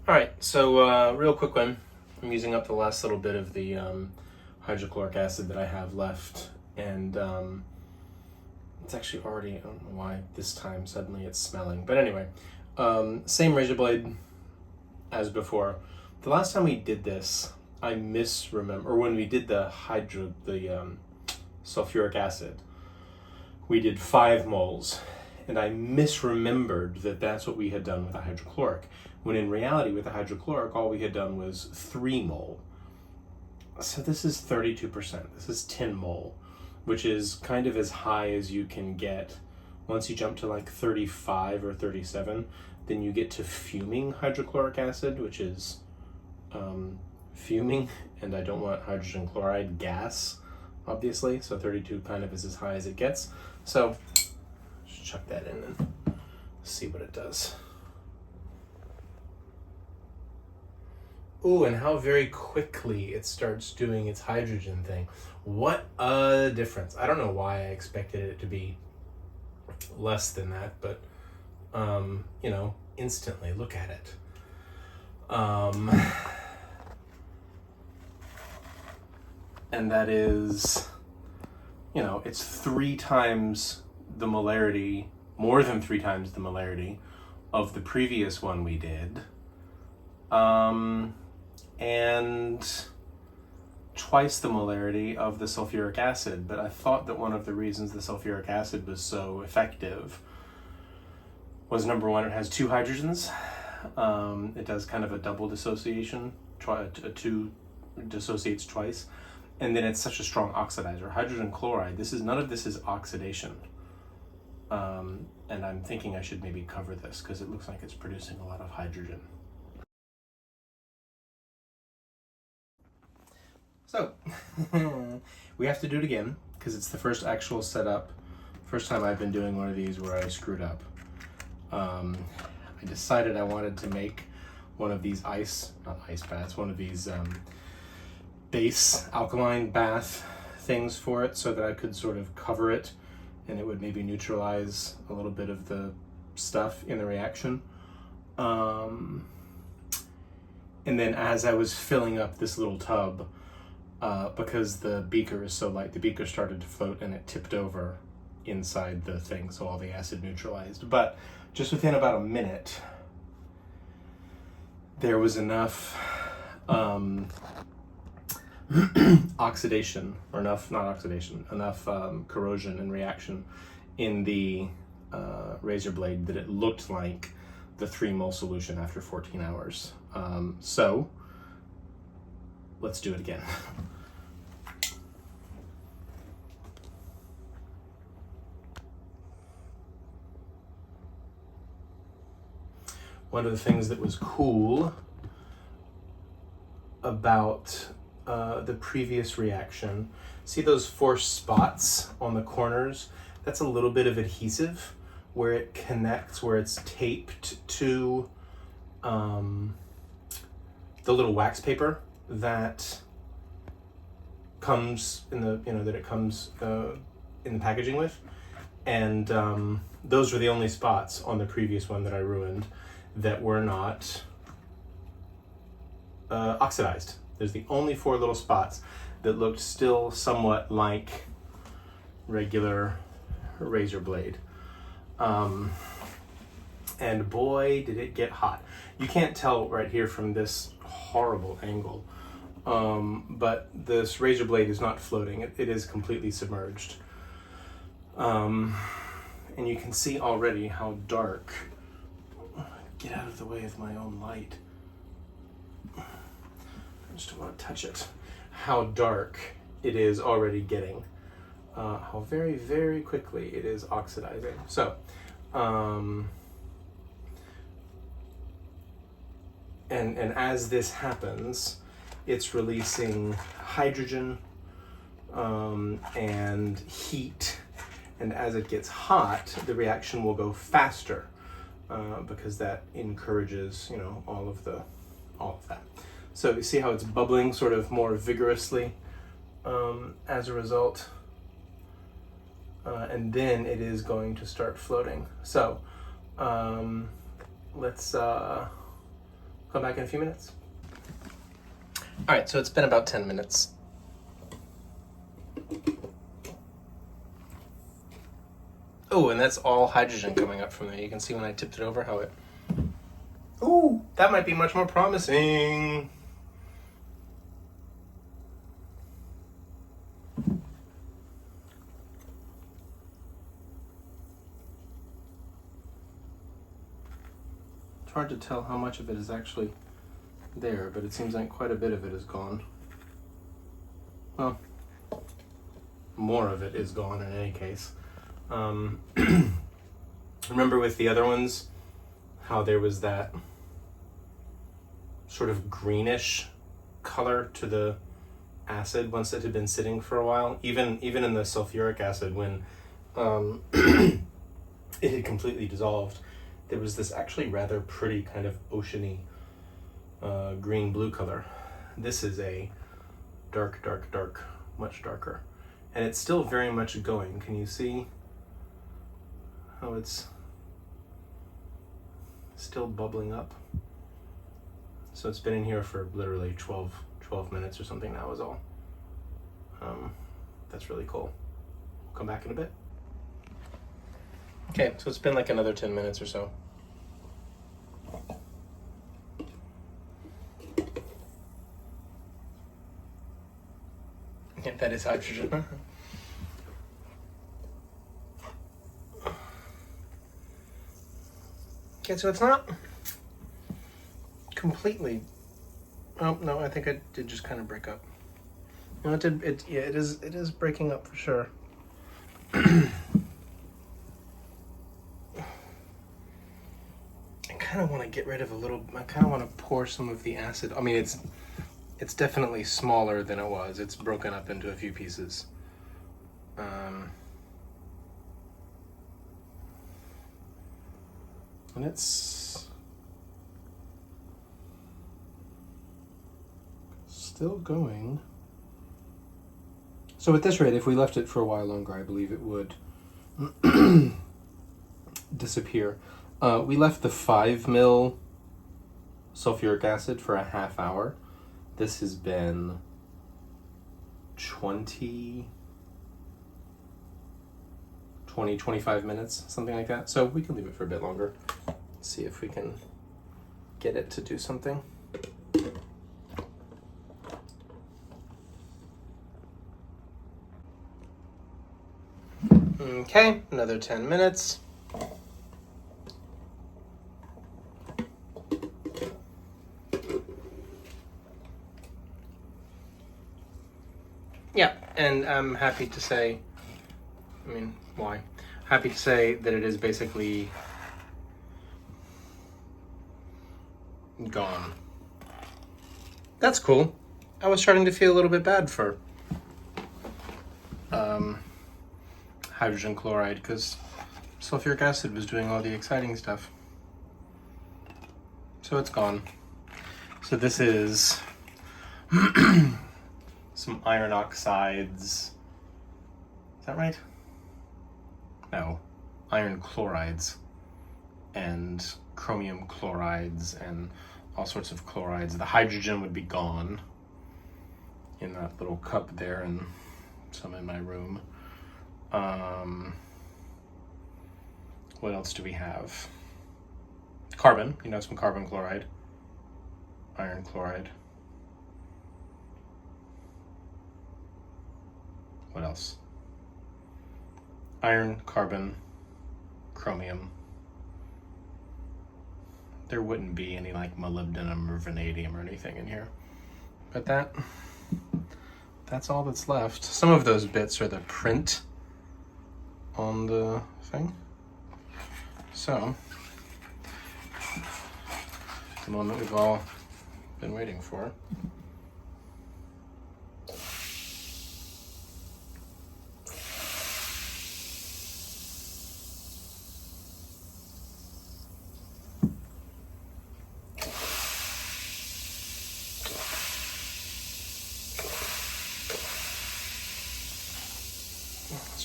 All right, so real quick one. I'm using up the last little bit of the hydrochloric acid that I have left, and it's actually already, I don't know why this time suddenly it's smelling, but anyway, same razor blade as before. The last time we did this, I misremember, or when we did the sulfuric acid, we did 5 moles, and I misremembered that that's what we had done with the hydrochloric, when in reality with the hydrochloric all we had done was 3 mole. So this is 32%, this is 10 mole, which is kind of as high as you can get. Once you jump to like 35 or 37, then you get to fuming hydrochloric acid, which is fuming, and I don't want hydrogen chloride gas, obviously, so 32 kind of is as high as it gets. So just chuck that in and see what it does. Ooh, and how very quickly it starts doing its hydrogen thing. What a difference. I don't know why I expected it to be less than that, but, you know, instantly, look at it. And that is, you know, it's 3 times the molarity, more than 3 times the molarity of the previous one we did. And twice the molarity of the sulfuric acid, but I thought that one of the reasons the sulfuric acid was so effective was, number one, it has 2 hydrogens. It does kind of a double dissociation, 2 dissociates twice, and then it's such a strong oxidizer. Hydrogen chloride, none of this is oxidation. And I'm thinking I should maybe cover this because it looks like it's producing a lot of hydrogen. So, we have to do it again because it's the first actual setup, first time I've been doing one of these where I screwed up. I decided I wanted to make one of these one of these base alkaline bath things for it so that I could sort of cover it and it would maybe neutralize a little bit of the stuff in the reaction. And then as I was filling up this little tub, because the beaker is so light, the beaker started to float and it tipped over inside the thing, so all the acid neutralized. But just within about a minute, there was enough oxidation, or enough corrosion and reaction in the razor blade that it looked like the 3 mole solution after 14 hours. So let's do it again. One of the things that was cool about the previous reaction, see those 4 spots on the corners? That's a little bit of adhesive where it connects, where it's taped to the little wax paper that comes in the, that it comes in the packaging with. And those were the only spots on the previous one that I ruined that were not oxidized. There's the only 4 little spots that looked still somewhat like regular razor blade. And boy, did it get hot. You can't tell right here from this horrible angle, but this razor blade is not floating. It is completely submerged. And you can see already how dark. Get out of the way of my own light. I just don't want to touch it. How dark it is already getting. How very, very quickly it is oxidizing. So, and as this happens, it's releasing hydrogen and heat. And as it gets hot, the reaction will go faster. Because that encourages, all of that. So you see how it's bubbling sort of more vigorously as a result. And then it is going to start floating. So let's come back in a few minutes. All right, so it's been about 10 minutes. Oh, and that's all hydrogen coming up from there. You can see when I tipped it over how it... Ooh, that might be much more promising. It's hard to tell how much of it is actually there, but it seems like quite a bit of it is gone. Well, more of it is gone in any case. Remember with the other ones, how there was that sort of greenish color to the acid once it had been sitting for a while? Even in the sulfuric acid, when it had completely dissolved, there was this actually rather pretty kind of oceany green-blue color. This is a dark, much darker. And it's still very much going. Can you see how it's still bubbling up? So it's been in here for literally 12 minutes or something now is all. That's really cool. We'll come back in a bit. Okay, so it's been like another 10 minutes or so. Yeah, that is hydrogen. Okay, so it's not completely... Oh, no, I think it did just kind of break up. No, it did, yeah, it is breaking up for sure. I kind of want to get rid of I kind of want to pour some of the acid. I mean, it's definitely smaller than it was. It's broken up into a few pieces. And it's still going. So at this rate, if we left it for a while longer, I believe it would disappear. We left the 5 ml sulfuric acid for a half hour. This has been 25 minutes, something like that. So we can leave it for a bit longer. See if we can get it to do something. Okay, another 10 minutes. Yeah, and I'm happy to say, why? Happy to say that it is basically gone. That's cool. I was starting to feel a little bit bad for hydrogen chloride because sulfuric acid was doing all the exciting stuff. So it's gone. So this is some iron oxides. Is that right? No, iron chlorides and chromium chlorides and all sorts of chlorides. The hydrogen would be gone in that little cup there and some in my room. What else do we have? Carbon, some carbon chloride, iron chloride. What else? Iron, carbon, chromium. There wouldn't be any like molybdenum or vanadium or anything in here. But that's all that's left. Some of those bits are the print on the thing. So, the moment we've all been waiting for.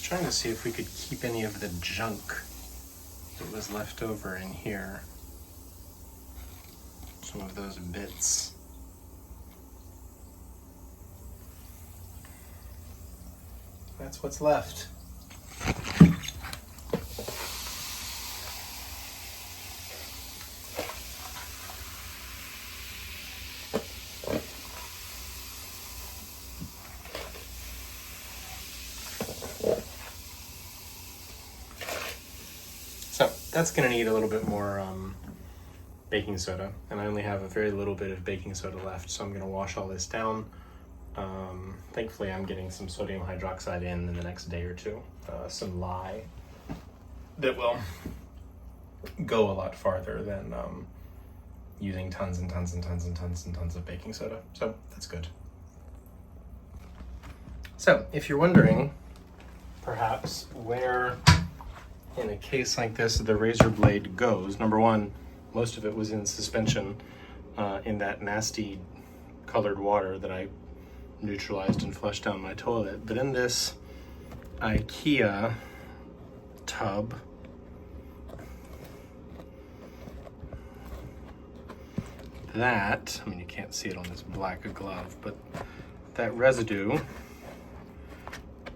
Trying to see if we could keep any of the junk that was left over in here. some of those bits. That's what's left. So that's going to need a little bit more baking soda, and I only have a very little bit of baking soda left, so I'm going to wash all this down. Thankfully I'm getting some sodium hydroxide in the next day or two, some lye that will go a lot farther than using tons and tons and tons and tons and tons of baking soda, so that's good. So if you're wondering perhaps where in a case like this the razor blade goes, number one, most of it was in suspension in that nasty colored water that I neutralized and flushed down my toilet. But in this IKEA tub, that, I mean, you can't see it on this black glove, but that residue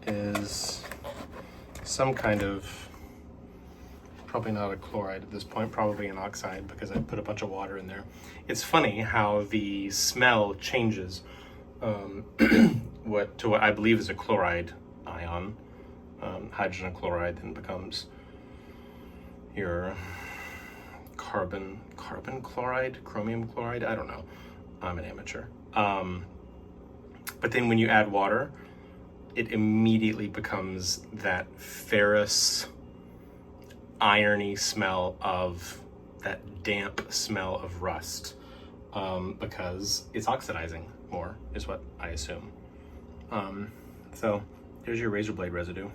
is some kind of, probably not a chloride at this point, probably an oxide, because I put a bunch of water in there. It's funny how the smell changes to what I believe is a chloride ion. Hydrogen chloride then becomes your carbon chloride, chromium chloride, I don't know. I'm an amateur. But then when you add water, it immediately becomes that ferrous, irony smell of that damp smell of rust, because it's oxidizing more, is what I assume. So here's your razor blade residue.